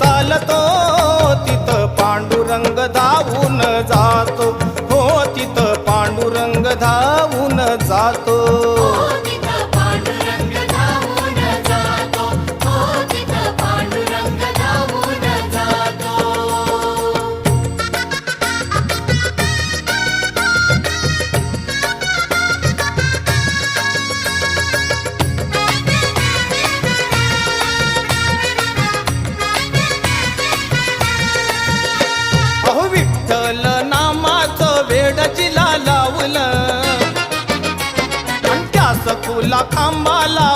चालतो तिथं पांडुरंग धावून जातो, हो तिथं पांडुरंग धावून जातो. विठ्ठल नामाचं वेड जिला लावलं आणि त्या सकुला खांबाला